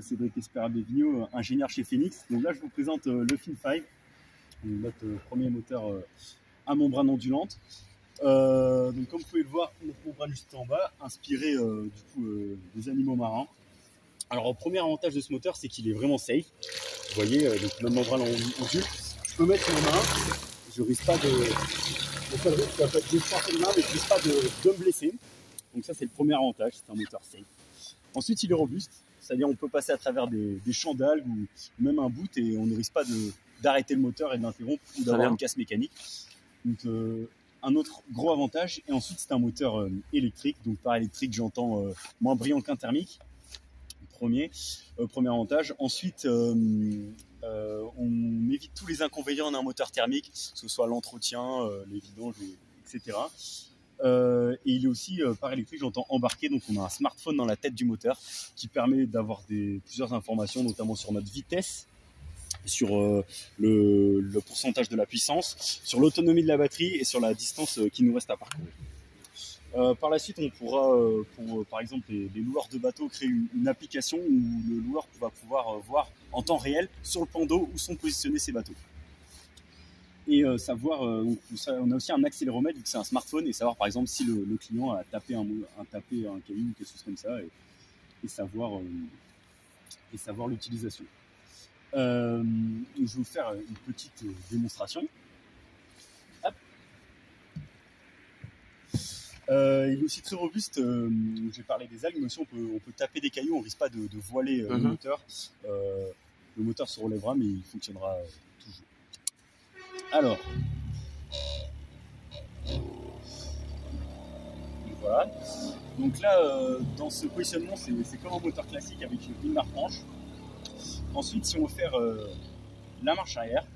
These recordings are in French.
Cédric Espera-Bévignot, ingénieur chez Phoenix. Donc là, je vous présente le Fin 5, notre premier moteur à membrane ondulante. Donc comme vous pouvez le voir, notre membrane juste en bas, inspiré des animaux marins. Alors, le premier avantage de ce moteur, c'est qu'il est vraiment safe. Vous voyez, donc notre membrane ondule. Je peux mettre ma main, je risque pas de... Le seul risque, ça peut être de forcer la main, mais je risque pas de me blesser. Donc ça, c'est le premier avantage, c'est un moteur safe. Ensuite, il est robuste, c'est-à-dire on peut passer à travers des champs d'algues ou même un bout et on ne risque pas d'arrêter le moteur et de l'interrompre ou d'avoir une casse mécanique. Donc un autre gros avantage. Et ensuite, c'est un moteur électrique. Donc par électrique, j'entends moins brillant qu'un thermique. Premier avantage. Ensuite, on évite tous les inconvénients d'un moteur thermique, que ce soit l'entretien, les vidanges, etc. Et il est aussi par électrique, j'entends embarqué, donc on a un smartphone dans la tête du moteur qui permet d'avoir plusieurs informations, notamment sur notre vitesse, sur le pourcentage de la puissance, sur l'autonomie de la batterie et sur la distance qui nous reste à parcourir. Par la suite, on pourra, par exemple les loueurs de bateaux, créer une application où le loueur va pouvoir voir en temps réel sur le plan d'eau où sont positionnés ces bateaux. Et savoir, on a aussi un accéléromètre vu que c'est un smartphone, et savoir par exemple si le client a tapé un caillou ou quelque chose comme ça, et savoir l'utilisation. Je vais vous faire une petite démonstration. Hop. Il est aussi très robuste. J'ai parlé des algues, mais aussi on peut taper des cailloux, on ne risque pas de voiler le moteur. Le moteur se relèvera, mais il fonctionnera toujours. Alors, voilà. Donc là, dans ce positionnement, c'est comme un moteur classique avec une marche-branche. Ensuite, si on veut faire la marche arrière,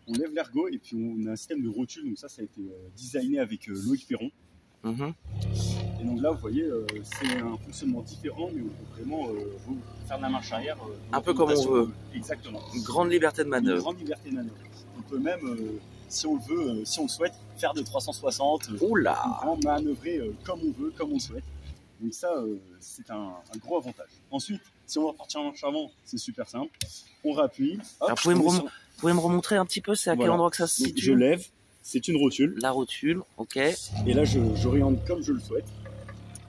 on lève l'ergot et puis on a un système de rotule. Donc ça a été designé avec Loïc Perron. Et donc là, vous voyez, c'est un fonctionnement différent, mais on peut vraiment faire de la marche arrière. Un peu comme on veut. Exactement. Une grande liberté de manœuvre. Une grande liberté de manœuvre. On peut même, si on le veut, si on le souhaite, faire de 360. Oula. Manœuvrer comme on veut, comme on souhaite. Donc ça, c'est un gros avantage. Ensuite, si on va partir en marche avant, c'est super simple. On rappuie. Hop, vous pouvez me remontrer un petit peu, c'est à quel endroit que ça se situe? Donc, je lève. C'est une rotule. La rotule, ok. Et là, j'oriente comme je le souhaite.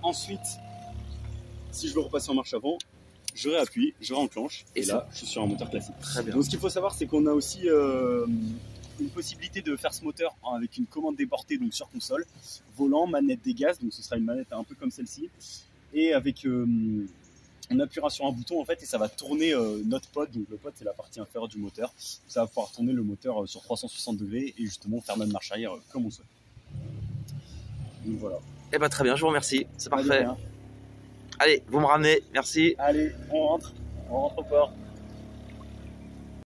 Ensuite, si je veux repasser en marche avant, je réappuie, je réenclenche. Et là, je suis sur un moteur classique. Très bien. Donc, ce qu'il faut savoir, c'est qu'on a aussi une possibilité de faire ce moteur avec une commande déportée, donc sur console, volant, manette des gaz. Donc, ce sera une manette un peu comme celle-ci. Et avec... on appuiera sur un bouton en fait et ça va tourner notre pod. Donc le pod c'est la partie inférieure du moteur. Ça va pouvoir tourner le moteur sur 360 degrés et justement faire notre marche arrière comme on souhaite. Donc voilà. Eh ben très bien, je vous remercie. C'est parfait. Allez, vous me ramenez. Merci. Allez, on rentre au port.